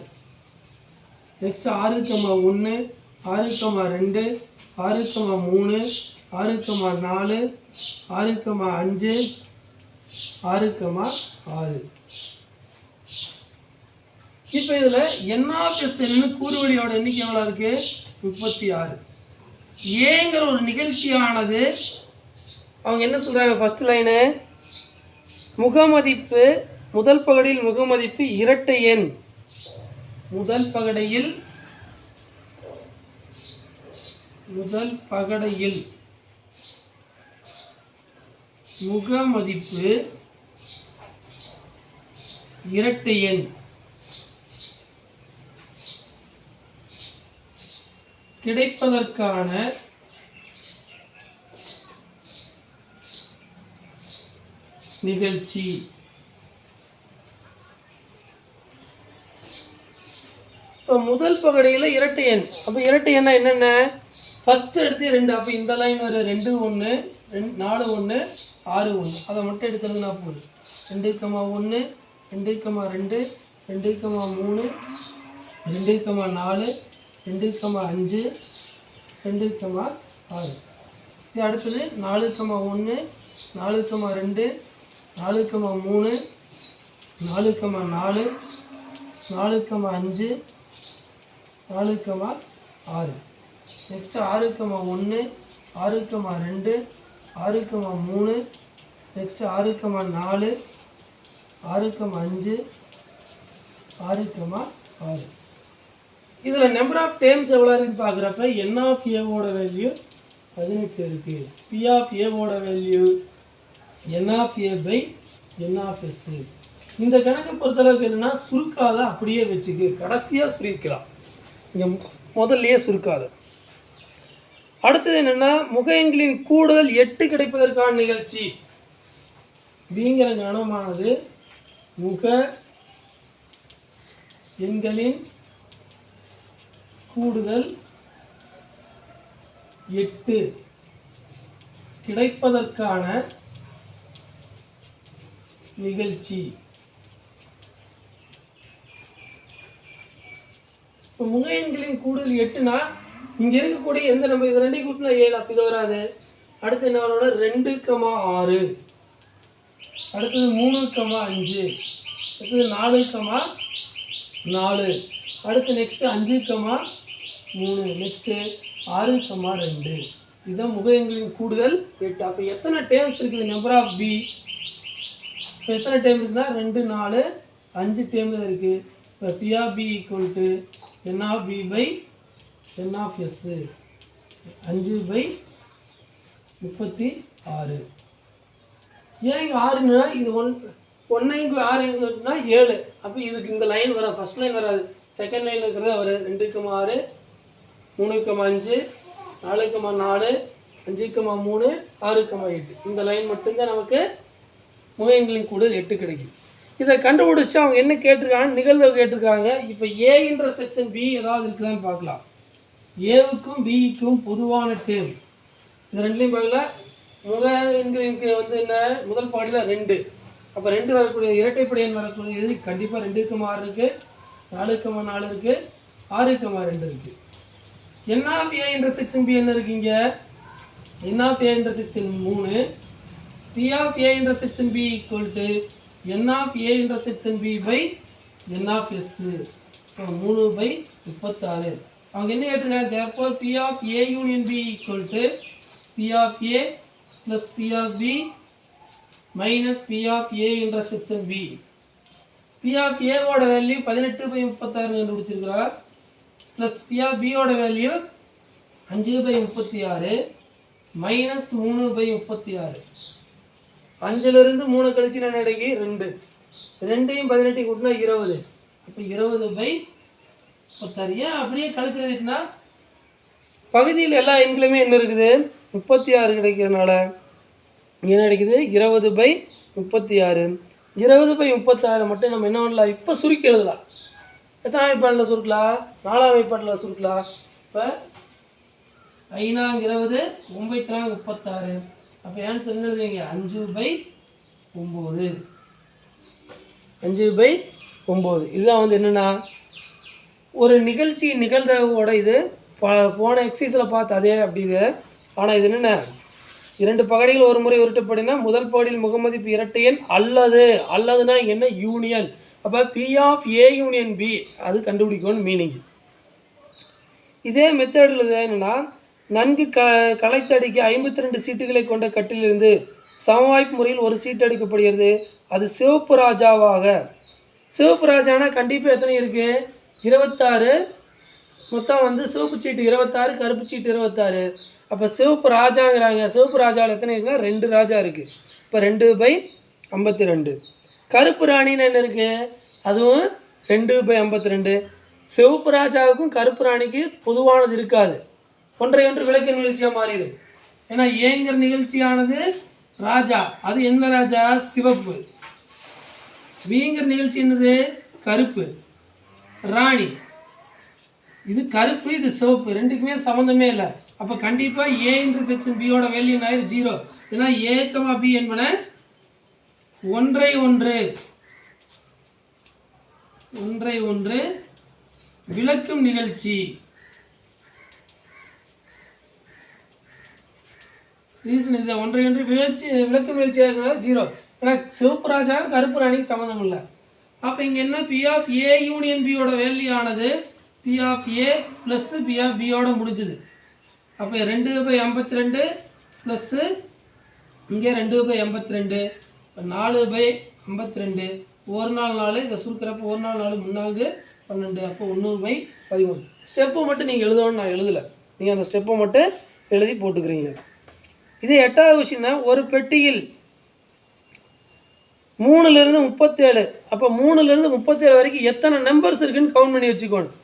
Next 6, 1, 6, 2, 6, 3, 6, 4, 6, 5, 6, 6. இப்போ இதில் NSNன்னு கூறுவழியோட எண்ணிக்கை எவ்வளோ இருக்குது? 36. ஏங்கிற ஒரு நிகழ்ச்சியானது அவங்க என்ன சொல்கிறாங்க? ஃபஸ்ட் லைனு முகமதிப்பு முதல் பகடையில் முகமதிப்பு இரட்டை எண். முதல் பகடையில் முகமதிப்பு இரட்டை எண் கிடைப்பதற்கான நிகழ்ச்சி. இப்போ முதல் பகடையில் இரட்டை எண். அப்போ இரட்டை எண்ணா என்னென்ன? ஃபஸ்ட்டு எடுத்து 2. அப்போ இந்த லைன் ஒரு 2, 1, 4, 1, 6, 1. அதை மட்டும் எடுத்துருந்தா போதும். 2, 1, 2, 2, 2, 3, 2, 4, 2, 5, 2, 6. இது அடுத்தது 4, 1, 4, 2, 4, 3, 4, 4, 4, 5, 4, 6. Next 6, 1, 6, 2, 6, 3, next 6, 4, 6, 5, 6, 6. இதில் நம்பர் ஆஃப் டேர்ம்ஸ் எவ்வளோ இருக்குன்னு பார்க்குறப்ப N ஆஃப் ஏவோட வேல்யூ 18 இருக்குது. P ஆஃப் ஏவோட value N of A by N of S. இந்த கணக்கை பொறுத்தளவுக்கு என்னென்னா சுருக்காத அப்படியே வச்சுக்கு, கடைசியாக சுருக்கலாம், இங்கே முதல்லையே சுருக்காது. அடுத்தது என்னென்னா முக எண்களின் கூடுதல் 8 கிடைப்பதற்கான நிகழ்ச்சி. பிங்கிற கணமானது முக எண்களின் கூடுதல் 8 கிடைப்பதற்கான நிகழ்ச்சி. இப்போ முக எண்களின் கூடுதல் 8னா இங்கே இருக்கக்கூடிய எந்த நம்பர்? இது 2 கூட்டினா 7. அப்போ இது வராது. அடுத்து என்ன வரோட 2, 6. அடுத்தது 3, 5. அடுத்தது 4, 4. அடுத்து நெக்ஸ்ட்டு 5, 3. நெக்ஸ்ட்டு 6, 2. இதுதான் முக எண்களின் கூடுதல் 8. அப்போ எத்தனை டேர்ம்ஸ் இருக்குது? Number of B. இப்போ எத்தனை டேர்ம் இருக்குன்னா 2, 4, 5 டேர்ம் தான் இருக்குது. இப்போ P of B equal to N of B by N of S. 5 by 36. ஏன் இங்கே 6ன்னா இது 1 இங்கே 6 எங்கன்னா 7. அப்போ இதுக்கு இந்த லைன் வர ஃபஸ்ட் லைன் வராது, செகண்ட் லைன் இருக்கிறது அவர் 2, 6, 3, 5, 4, 4, 5, 3, 6, 8. இந்த லைன் மட்டும்தான் நமக்கு முக எண்களின் கூடுதல் 8 கிடைக்கும். இதை கண்டுபிடிச்சி அவங்க என்ன கேட்டிருக்காங்க? நிகழ்வு கேட்டிருக்காங்க. இப்போ ஏ இன்டர்செக்ஷன் பி ஏதாவது இருக்குதான்னு பார்க்கலாம். ஏவுக்கும் பிக்கும் பொதுவான டேர்ம் இது ரெண்டுலேயும் பார்க்கலாம். முக எண்களுக்கு வந்து என்ன? முதல் பாடியில் 2. அப்போ 2 வரக்கூடிய இரட்டைப்படை எண் வரக்கூடிய எது? கண்டிப்பாக 2, 6 இருக்குது, 4, 4 இருக்குது, 6, 2 இருக்குது. N of A intersection B என்ன இருக்குங்க? N of A intersection 3. P of A intersection B equal to N of A intersection B by N of S. 3 by 36. அவங்க என்ன கேட்டிருக்காங்க, therefore P of A union B equal to P of A plus P of B minus P of A intersection B. P of A ஓட value 18/36 கண்டுபிடிச்சிருக்கிறார், plus P of B ஓட value 5/36 minus 3/36. 5லிருந்து 3 கழிச்சு என்ன கிடைக்கு 2, 2யும் 18 கூட்டினா 20. அப்போ 20/36. ஏன் அப்படியே கழிச்சு எழுதிட்டுனா பகுதியில் எல்லா எண்களுமே என்ன இருக்குது 36 கிடைக்கிறதுனால என்ன கிடைக்குது 20/36. 20/36 மட்டும் நம்ம என்ன பண்ணலாம், இப்போ சுருக்கி எழுதலாம். எத்தனை அமைப்பாட்டில் சுருக்கலாம், 4ஆம் அமைப்பாட்டில் சுருக்கலாம். இப்போ 5×20 9×36. அப்போ ஆன்சர் என்ன எழுதுவீங்க 5/9. 5/9. இதுதான் வந்து என்னென்னா ஒரு நிகழ்ச்சி நிகழ்தகவோட இது போன எக்ஸசைஸில் பார்த்து அதே அப்படி இது. ஆனால் இது என்னென்ன 2 பகுதிகள் ஒரு முறை உருட்டப்படினா முதல் பகுதியில் முகமதிப்பு இரட்டை எண் அல்லதுனா என்ன யூனியன். அப்போ P of A union B அது கண்டுபிடிக்கணும்னு மீனிங். இதே மெத்தடில் என்னென்னா நன்கு கலைத்தடிக்க 52 சீட்டுகளை கொண்ட கட்டிலிருந்து சமவாய்ப்பு முறையில் ஒரு சீட்டு எடுக்கப்படுகிறது. அது சிவப்பு ராஜாவாக. சிவப்பு ராஜானா கண்டிப்பாக எத்தனை இருக்குது 26. மொத்தம் வந்து சிவப்பு சீட்டு 26, கருப்பு சீட்டு 26. அப்போ சிவப்பு ராஜாங்கிறாங்க. சிவப்பு ராஜாவில் எத்தனை இருக்குன்னா 2 ராஜா இருக்குது. இப்போ 2/52. கருப்பு ராணின்னு என்ன இருக்குது, அதுவும் 2/52. சிவப்பு ராஜாவுக்கும் கருப்பு ராணிக்கு பொதுவானது இருக்காது, ஒன்றை ஒன்று விளக்க நிகழ்ச்சியாக மாறிடுது. ஏன்னா ஏங்கிற நிகழ்ச்சியானது ராஜா, அது எந்த ராஜா சிவப்பு. வீங்கிற நிகழ்ச்சி என்னது கருப்பு ராணி. இது கருப்பு, இது சிவப்பு, ரெண்டுக்குமே சம்மந்தமே இல்லை. அப்போ கண்டிப்பாக A இன்டர்செக்ஷன் பியோட வேல்யூ என்ன 0. ஏன்னா A, B என்பன ஒன்றை ஒன்று விளக்கும் நிகழ்ச்சி. ரீசன் இது ஒன்றை ஒன்று விளக்கும் நிகழ்ச்சியாக இருக்கிறது 0. ஏன்னா சிவப்பு ராஜா கருப்பு ராணிக்கு சம்மந்தம் இல்லை. அப்போ இங்கே என்ன P of A யூனியன் பியோட வேல்யூ ஆனது P of A plus P of Bயோட முடிஞ்சுது. அப்போ 2/52 ப்ளஸ்ஸு இங்கே 2/52. இப்போ 4/52. ஒரு நாள் 4 இதை சுருக்கிறப்போ ஒரு நாள் 4 3 12. அப்போ 1/13. ஸ்டெப்பை மட்டும் நீங்கள் எழுதணும்னு நான் எழுதலை, நீங்கள் அந்த ஸ்டெப்பை மட்டும் எழுதி போட்டுக்கிறீங்க. இது 8வது விஷயம்னா ஒரு பெட்டியில் 3லிருந்து 37. அப்போ 3லிருந்து 37 வரைக்கும் எத்தனை நம்பர்ஸ் இருக்குதுன்னு கவுண்ட் பண்ணி வச்சுக்கோணும்.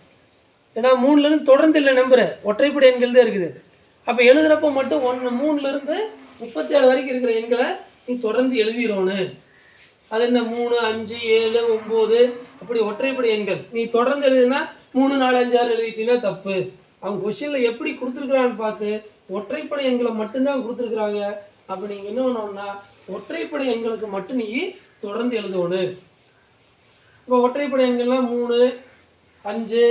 ஏன்னா 3லிருந்து தொடர்ந்து இல்லை நம்பரு, ஒற்றைப்படை எண்கள் தான் இருக்குது. அப்போ எழுதுகிறப்போ மட்டும் 3லிருந்து 37 வரைக்கும் இருக்கிற எண்களை நீ தொடர்ந்து எழுதிடணும். அது என்ன 3, 5, 7, 9 அப்படி ஒற்றைப்படை எண்கள் நீ தொடர்ந்து எழுதுனா 3, 4, 5, 6 எழுதிட்டீங்கன்னா தப்பு. அவங்க கொஸ்டினில் எப்படி கொடுத்துருக்குறான்னு பார்த்து ஒற்றைப்படை எண்களை மட்டும்தான் கொடுத்துருக்குறாங்க. அப்போ நீங்கள் என்ன பண்ணணும்னா ஒற்றைப்படை எண்களுக்கு மட்டும் நீ தொடர்ந்து எழுதணும். இப்போ ஒற்றைப்படை எண்கள்லாம் 3, 5,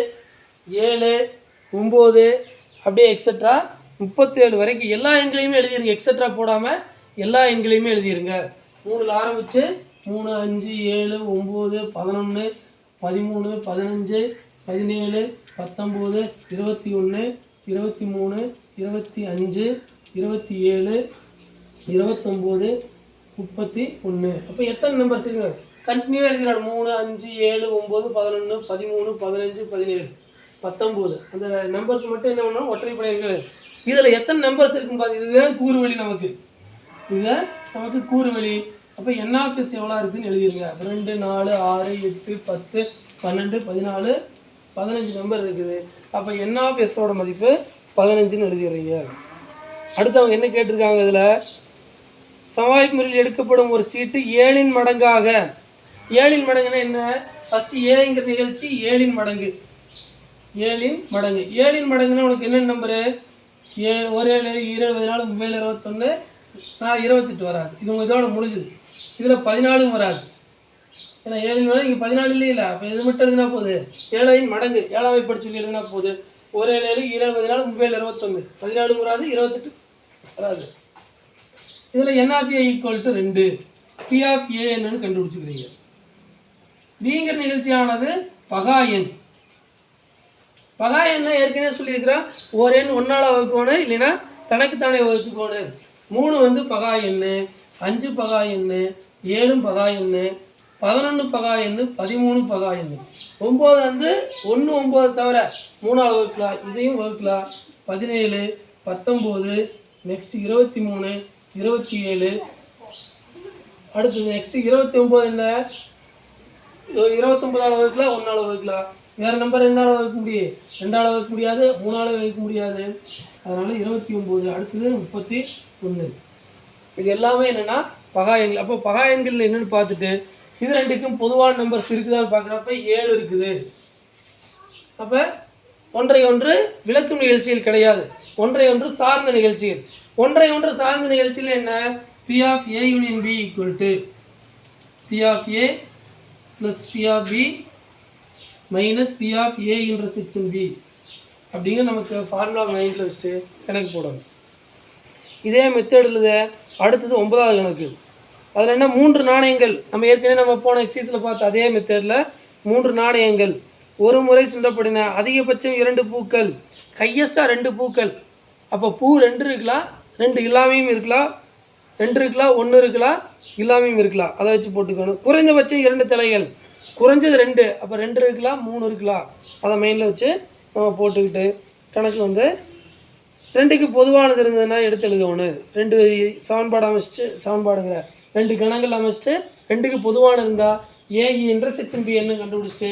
7, 9 அப்படியே எக்ஸட்ரா 37 வரைக்கும் எல்லா எண்களையுமே எழுதிருங்க. எக்ஸட்ரா போடாமல் எல்லா எண்களையுமே எழுதிருங்க. 3ல் ஆரம்பித்து 3, 5, 7, 9, 11, 13, 15, 17, 19, 21, 23, 25, 27, 29, 31. அப்போ எத்தனை நம்பர்ஸ் இருக்குங்க கண்டினியூவாக எழுதினாங்க. 3, 5, 7, 9, 11, 13, 15, 17, 19 அந்த நம்பர்ஸ் மட்டும் என்ன பண்ணணும் ஒற்றைப்படை எண்கள். இதில் எத்தனை நம்பர்ஸ் இருக்குன்னு பார்த்து இதுதான் கூறுவழி நமக்கு. இதுதான் நமக்கு கூறுவழி. அப்போ NF எவ்வளோ இருக்குதுன்னு எழுதிருங்க. 2, 4, 6, 8, 10, 12, 14, 15 நம்பர் இருக்குது. அப்போ NF மதிப்பு 15ன்னு எழுதிடுறீங்க. அடுத்து அவங்க என்ன கேட்டிருக்காங்க, இதில் சமவாய்ப்பு முறையில் எடுக்கப்படும் ஒரு சீட்டு 7ன் மடங்காக. 7ன் மடங்குன்னா என்ன, ஃபஸ்ட்டு ஏங்கிற நிகழ்ச்சி 7ன் மடங்கு. 7ன் மடங்குன்னா உனக்கு என்ன நம்பரு 7, 1, 7, 24, 3, 21, 28 வராது. இது உங்கள் இதோட முடிஞ்சுது. இதில் 14 வராது. ஏன்னா 7ன் மடங்கு இங்கே 14 இல்லை. அப்போ இது மட்டும் எழுதினா போகுது 7ன் மடங்கு 7ஆவை படிச்சு சொல்லி எழுதினா போகுது. 1, 7, 24, 3, 21, 14 வராது, 28 வராது. இதில் NF = 2. P of A என்னன்னு கண்டுபிடிச்சிக்கிறீங்க. Bங்கிற நிகழ்ச்சியானது பகா எண். பகா எண்ணை ஏற்கனவே சொல்லியிருக்கிறோம், ஒரு எண் ஒன்றால் வகுக்கணும், இல்லைன்னா தனக்குத்தானே வகுத்துக்கணும். 3 வந்து பகா எண்ணு, 5 பகா எண்ணு, 7 பகா எண்ணு, 11 பகா எண்ணு, 13 பகா எண்ணு. 9 வந்து 1 9 தவிர 3ஆல் வகுக்கலாம், இதையும் வகுக்கலாம். 17 19 நெக்ஸ்ட் 23 27 அடுத்தது நெக்ஸ்ட் 29 என்ன 29ஆல் வகுக்கலாம், 1ஆல் வகுக்கலாம். வேறு நம்பர் என்னால வகுக்க முடியும்? 2ஆல் வகுக்க முடியாது, 3ஆல் வகுக்க முடியாது. அதனால் 29. அடுத்தது 31. இது எல்லாமே என்னென்னா பகா எண்கள். அப்போ பகா எண்கள் என்னென்னு பார்த்துட்டு இது ரெண்டுக்கும் பொதுவான நம்பர்ஸ் இருக்குதான்னு பார்க்குறப்ப 7 இருக்குது. அப்போ ஒன்றை ஒன்று விளக்கும் நிகழ்ச்சியில் கிடையாது, ஒன்றை ஒன்று சார்ந்த நிகழ்ச்சியில். ஒன்றை ஒன்று சார்ந்த நிகழ்ச்சியில் என்ன? P of A union B equal to P of A plus P of B minus P of A intersection B அப்படிங்கிற நமக்கு ஃபார்முலா மைண்டில் வச்சுட்டு கணக்கு போடணும். இதே மெத்தடில் அடுத்தது 9வது கணக்கு. அதில் என்ன 3 நாணயங்கள், நம்ம ஏற்கனவே நம்ம போன எக்ஸசைஸில் பார்த்த அதே மெத்தடில் 3 நாணயங்கள் ஒரு முறை சுண்டப்படின, அதிகபட்சம் 2 பூக்கள், ஹையஸ்ட்டாக 2 பூக்கள். அப்போ பூ 2 இருக்கலாம், 2 இல்லாமையும் இருக்கலாம், 2 இருக்கலாம், 1 இருக்கலாம், இல்லாமையும் இருக்கலாம். அதை வச்சு போட்டுக்கணும். குறைந்தபட்சம் 2 தலைகள், குறைஞ்சது 2, அப்போ 2 இருக்கலாம், 3 இருக்கலாம். அதை மெயினில் வச்சு நம்ம போட்டுக்கிட்டு கணக்கு வந்து 2க்கு பொதுவானது இருந்ததுன்னா எடுத்து எழுதணும். 2 சமன்பாடு அமைச்சிட்டு, சமன்பாடுங்கிற 2 கணங்கள் அமைச்சிட்டு 2க்கு பொதுவானது இருந்தால் ஏ இன்டர்செக்ஷன் பி என்ன கண்டுபிடிச்சிட்டு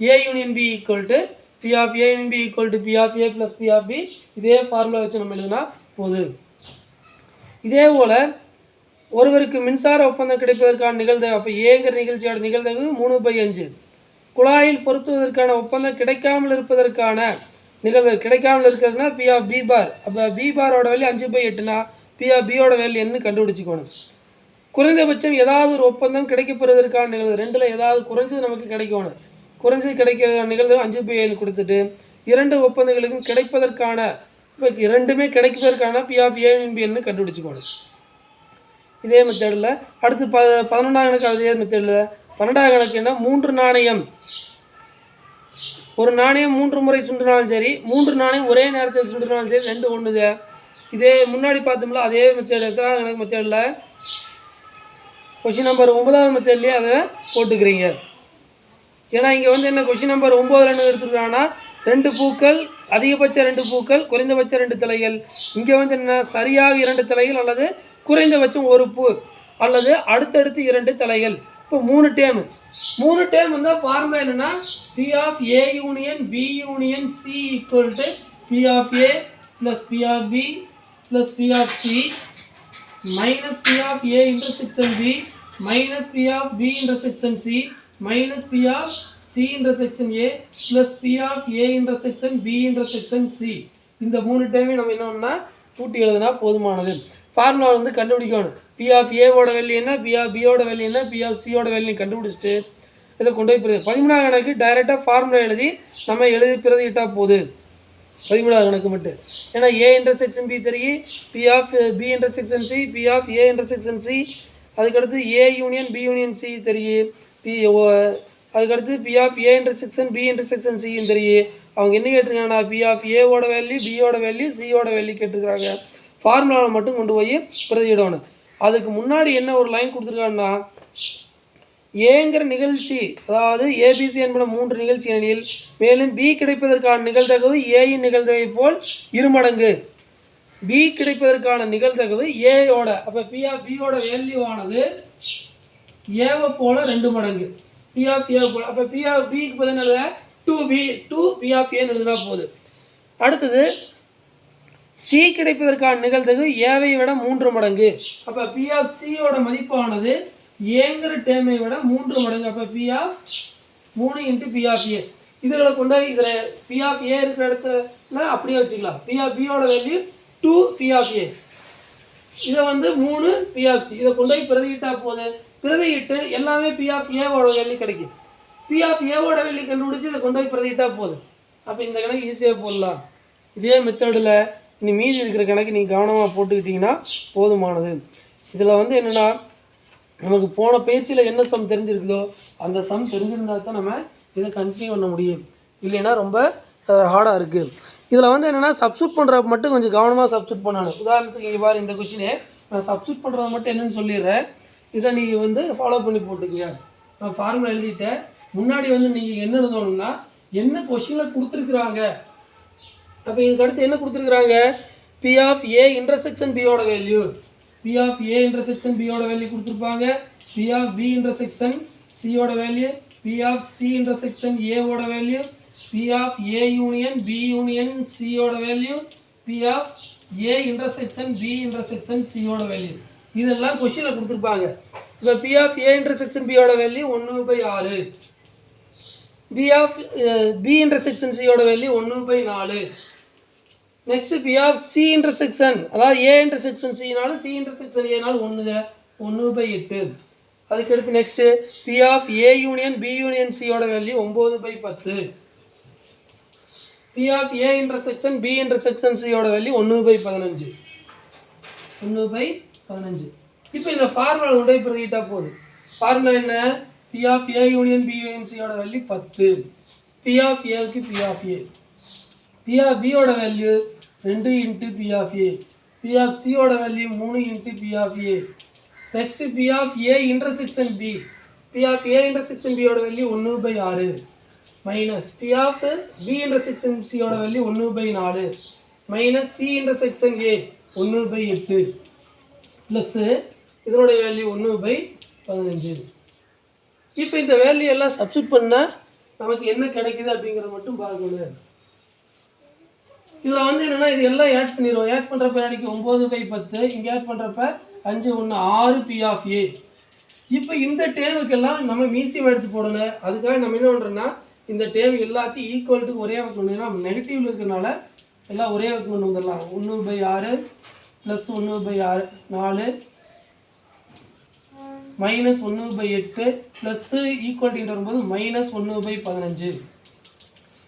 A union B equal to P of A union B equal to P of A plus P of B. இதே ஃபார்முலா வச்சு நம்ம எழுதுனா போதும். இதே போல் ஒருவருக்கு மின்சார ஒப்பந்தம் கிடைப்பதற்கான நிகழ்தகவு, அப்போ ஏங்கிற நிகழ்ச்சியோட நிகழ்தகவு 3/5. குழாயில் பொருத்துவதற்கான ஒப்பந்தம் கிடைக்காமல் இருப்பதற்கான நிகழ்தகவு, கிடைக்காமல் இருக்கிறதுனா பி ஆஃப் பி பார். அப்போ பி பாரோட வேல்யூ 5/8னா பி ஆஃப் பியோட வேல்யூ என்ன கண்டுபிடிச்சிக்கணும். குறைந்தபட்சம் ஏதாவது ஒரு ஒப்பந்தம் கிடைக்கப்பெறுவதற்கான நிகழ்வு, 2ல் ஏதாவது குறைஞ்சது நமக்கு கிடைக்கணும். குறைஞ்சது கிடைக்கிற நிகழ்வு 5/7 கொடுத்துட்டு 2 ஒப்பந்தங்களுக்கும் கிடைப்பதற்கான, இப்போ 2மே கிடைப்பதற்கான பி ஆஃப் ஏ பி என்ன கண்டுபிடிச்சிக்கணும். இதே மெத்தடில் அடுத்து 11ஆம் கணக்கு அதே மெத்தடில் 12ஆம் கணக்கு என்ன 3 நாணயம், ஒரு நாணயம் 3 முறை சுண்டினாலும் சரி, 3 நாணயம் ஒரே நேரத்தில் சுண்டினாலும் சரி, 2 ஒன்றுது. இதே முன்னாடி பார்த்தோம்ல அதே மெத்தட். எத்தனாவது கணக்கு மெத்தடில் கொஷின் நம்பர் 9வது மெத்தட்லேயே அதை போட்டுக்கிறீங்க. ஏன்னா இங்கே வந்து என்ன கொஷின் நம்பர் 9ல் என்ன எடுத்துருக்காங்கன்னா 2 பூக்கள், அதிகபட்சம் 2 பூக்கள், குறைந்தபட்சம் 2 தலைகள். இங்கே வந்து என்ன சரியாக 2 தலைகள் அல்லது குறைந்தபட்சம் 1 பூ அல்லது அடுத்தடுத்து 2 தலைகள். இப்போ 3 டேர்ம், 3 டேர்ம் வந்தால் ஃபார்முலா என்னென்னா P of A union B union C equal to P of A plus P of B plus P of C minus P of A intersection B minus P of B intersection C minus P of C intersection A plus P of A intersection B intersection C. இந்த 3 டைமையும் நம்ம என்னன்னா கூட்டி எழுதுனா போதுமானது. Formula வந்து கண்டுபிடிக்கணும். B of ஏவோட value என்ன, பி ஆஃப் பியோட வேல்யூ என்ன, பி ஆஃப் சியோட வேல்யூ கண்டுபிடிச்சிட்டு இதை கொண்டு போய் பிரதி 13ஆம் கணக்கு டைரெக்டாக ஃபார்முலா எழுதி நம்ம எழுதி பிரதியிட்டால் போகுது. 13ஆம் கணக்கு மட்டும். ஏன்னா ஏ இன்டர்செக்ஷன் பி தெரியும், P of B intersection C, P of A intersection C, அதுக்கடுத்து A union B union C தெரியும், அதுக்கடுத்து P of A intersection B intersection சின்னு தெரியும். அவங்க என்ன கேட்டிருக்காங்கன்னா பி ஆஃப் ஏவோட வேல்யூ, பியோட வேல்யூ, சியோட வேல்யூ கேட்டிருக்காங்க. ஃபார்முலாவை மட்டும் கொண்டு போய் பிரதியிடணும். அதுக்கு முன்னாடி என்ன ஒரு லைன் கொடுத்துருக்காங்கன்னா ஏங்கிற நிகழ்ச்சி, அதாவது ஏபிசி என்பது 3 நிகழ்ச்சி எனில் மேலும் பி கிடைப்பதற்கான நிகழ்தகவு ஏயின் நிகழ்தகவை போல் 2 மடங்கு. பி கிடைப்பதற்கான நிகழ்தகவு ஏயோட, அப்போ பி ஆஃப் பியோட வேல்யூ ஆனது ஏவை போல 2 மடங்கு. பி ஆஃப் ஏ போல், அப்போ பி ஆஃப் பிக்கு பதில் 2 பி ஆஃப் ஏன்னு எழுதுனா போகுது. அடுத்தது சி கிடைப்பதற்கான நிகழ்தகவு ஏவை விட 3 மடங்கு. அப்போ பி ஆஃப் சியோட மதிப்பானது ஏங்கிற டேமை விட 3 மடங்கு. அப்போ P of 3 into P of A. இதில் கொண்டு இதில் பி ஆஃப் ஏ இருக்கிற இடத்துல அப்படியே வச்சுக்கலாம். பி ஆஃப் பியோட வேல்யூ 2 பி ஆஃப் ஏ, இதை வந்து 3 பி ஆஃப் சி. இதை கொண்டு போய் பிரதியிட்டால் போது, பிரதியிட்டு எல்லாமே பி ஆஃப் ஏவோட வேல்யூ கிடைக்கும். பி ஆஃப் ஏவோட வேல்யூ கண்டுபிடிச்சி இதை கொண்டு போய் பிரதியிட்டால் போதும். அப்போ இந்த கணக்கு ஈஸியாக போடலாம். இதே மெத்தடில் இனி மீதி இருக்கிற கணக்கு நீங்கள் கவனமாக போட்டுக்கிட்டிங்கன்னா போதுமானது. இதில் வந்து என்னென்னா நமக்கு போன பயிற்சியில் என்ன சம் தெரிஞ்சிருக்குதோ அந்த சம் தெரிஞ்சிருந்தால் தான் நம்ம இதை கண்டினியூ பண்ண முடியும். இல்லைன்னா ரொம்ப ஹார்டாக இருக்குது. இதில் வந்து என்னென்னா சப்ஸ்டியூட் பண்ணுறப்ப மட்டும் கொஞ்சம் கவனமாக சப்ஸ்டியூட் பண்ணணும். உதாரணத்துக்கு இங்கே பாரு, இந்த கொஷினே நான் சப்ஸ்டியூட் பண்ணுறது மட்டும் என்னென்னு சொல்லிடுறேன். இதை நீங்கள் வந்து ஃபாலோ பண்ணி போட்டுக்கங்க. நான் ஃபார்முலா எழுதிட்டேன். முன்னாடி வந்து நீங்கள் என்ன எழுதணும்னா என்ன கொஷினில் கொடுத்துருக்குறாங்க. அப்போ இதுக்கு அடுத்து என்ன கொடுத்துருக்குறாங்க, பி ஆஃப் ஏ இன்டர்செக்ஷன் பியோட value, P of A intersection பியோட வேல்யூ கொடுத்துருப்பாங்க, பி ஆஃப் பி இன்டர்செக்ஷன் சியோட value, P of C intersection ஏவோட value, P of A union B union சியோட value, P of A intersection B intersection சியோட value. இதெல்லாம் கொஷினில் கொடுத்துருப்பாங்க. இப்போ பி ஆஃப் ஏ இன்டர்செக்ஷன் பியோட value 1/6, P of B intersection சியோட value 1/4. Next P of C intersection, அதாவது ஏ இன்டர்செக்ஷன் சினாலும் சி இன்டர்செக்ஷன் ஏனாலும் 1/8. அதுக்கடுத்து next P of A union B union சியோட value 9/10. P of A intersection B intersection சியோட value 1/15. 1/15. இப்போ இந்த ஃபார்முலா உடைய பிரதிட்டா போகுது. ஃபார்முலா என்ன, P of A union B union சியோட வேல்யூ 10, பி ஆஃப் ஏவுக்கு P of A, P of பியோட value 2 × P of A, P of சியோட value 3 × P of A. Next P of A intersection B, P of A intersection பியோட value 1/6 minus P of B intersection சியோட value 1/4 minus C intersection A 1/8 plus இதனுடைய value 1/15. இப்போ இந்த value எல்லாம் substitute பண்ணால் நமக்கு என்ன கிடைக்குது அப்படிங்கிறத மட்டும் பார்க்கணும். இதில் வந்து என்னென்னா இது எல்லாம் ஆட் பண்ணிடுவோம். ஆட் பண்ணுறப்ப அன்றைக்கி 9/10, இங்கே ஆட் பண்ணுறப்ப 5 1 6 பி ஆஃப் ஏ. இப்போ இந்த டேமுக்கெல்லாம் நம்ம மீசியம் எடுத்து போடணும். அதுக்காக நம்ம என்ன பண்ணுறோன்னா இந்த டேம் எல்லாத்தையும் ஈக்குவல்ட்டுக்கு ஒரே வகை கொண்டு, ஏன்னா நெகட்டிவில் இருக்கிறனால எல்லாம் ஒரே வகை கொண்டு வந்துடலாம். 1/6 ப்ளஸ் 1/4 மைனஸ் 1/8 ப்ளஸ்ஸு ஈக்குவல்ட்டின்னு வரும்போது மைனஸ் 1/15.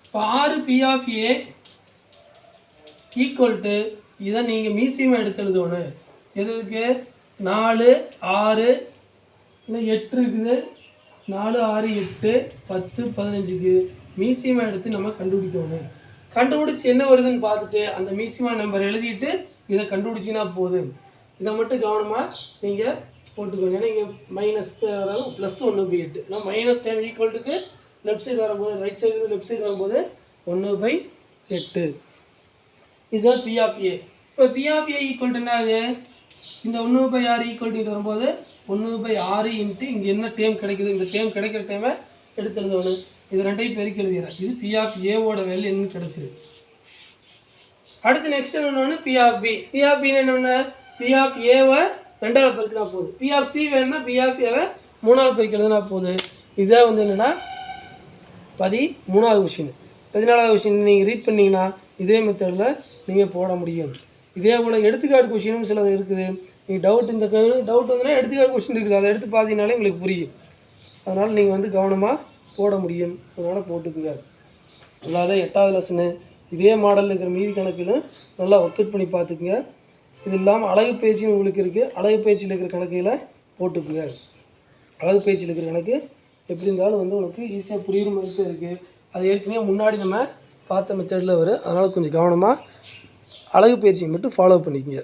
இப்போ 6 பி ஆஃப் ஏ ஈக்குவல்ட்டு இதை நீங்கள் மீசியமாக எடுத்து எழுதணும். எதுக்கு 4 6 இன்னும் 8 இருக்குது, 4 6 8 10 15க்கு மீசியமாக எடுத்து நம்ம கண்டுபிடிக்கணும். கண்டுபிடிச்சி என்ன வருதுன்னு பார்த்துட்டு அந்த மீசியமாக நம்பர் எழுதிட்டு இதை கண்டுபிடிச்சின்னா போதும். இதை மட்டும் கவனமாக நீங்கள் போட்டுக்கோங்க. ஏன்னா இங்கே மைனஸ் அதாவது ப்ளஸ் 1/8, ஏன்னா மைனஸ் டைம் ஈக்குவல்ட்டுக்கு லெஃப்ட் சைடு வரும்போது ரைட் சைடு லெஃப்ட் சைடு வரும்போது 1/8. இதுதான் பி ஆஃப் ஏ. இப்போ பி ஆஃப் ஏ ஈக்குவல் என்ன ஆகுது, இந்த 1/6 ஈக்குவல்ட்டு வரும்போது 1/6 இன்ட்டு இங்கே என்ன டேம் கிடைக்குது, இந்த டேம் கிடைக்கிற டைமை எடுத்து எழுதணும். இது ரெண்டையும் பெருக்கி எழுதிடுறேன். இது பி ஆஃப் ஏவோட வேல்யூ என்னன்னு கிடச்சிது. அடுத்து நெக்ஸ்ட் என்னென்னு P of B. P of பின்னு என்ன, பி ஆஃப் ஏவை 2ஆல் பெருக்கினா போகுது. பி ஆஃப் சி வேணும்னா பி ஆஃப் ஏவை 3ஆல் பெருக்கி எழுதுனா போகுது. இதான் வந்து என்னென்னா 13வது கொஷின். 14வது கொஷின் நீங்கள் ரீட் பண்ணிங்கன்னா இதே மெத்தடில் நீங்கள் போட முடியும். இதே போல் எடுத்துக்காட்டு கொஷினும் சிலது இருக்குது. நீங்கள் டவுட் வந்துன்னா எடுத்துக்காட்டு கொஷின் இருக்குது, அதை எடுத்து பார்த்தீங்கனாலே உங்களுக்கு புரியும். அதனால் நீங்கள் வந்து கவனமாக போட முடியும். அதனால் போட்டுக்குங்க. அல்லாத 8வது லெசனு இதே மாடலில் இருக்கிற மீதி கணக்கிலும் நல்லா ஒர்க் அவுட் பண்ணி பார்த்துக்குங்க. இது இல்லாமல் அழகு பயிற்சியும் உங்களுக்கு இருக்குது. அழகு பயிற்சியில் இருக்கிற கணக்குகளை போட்டுக்குங்க. அழகு பயிற்சியில் இருக்கிற கணக்கு எப்படி இருந்தாலும் வந்து உனக்கு ஈஸியாக புரியுற மாதிரி தான் இருக்குது. அது ஏற்கனவே முன்னாடி நம்ம பார்த்த மெத்தடில் வரும். அதனால் கொஞ்சம் கவனமாக அழகு பயிற்சியை மட்டும் ஃபாலோ பண்ணிக்கோங்க.